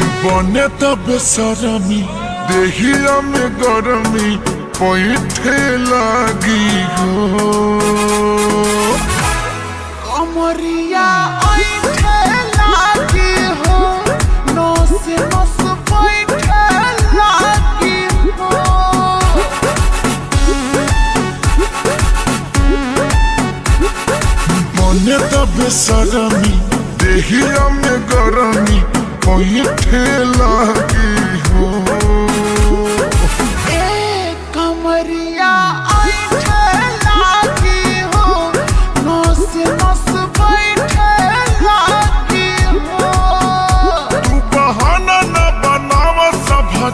बने तब सरमी देहिया में गरमी पैठे लागी हो कमरिया ऐठे लागी हो नस नस पैठे लागी हो बने तब सरमी देहिया में गरमी पैठे लागी हो ए कमरिया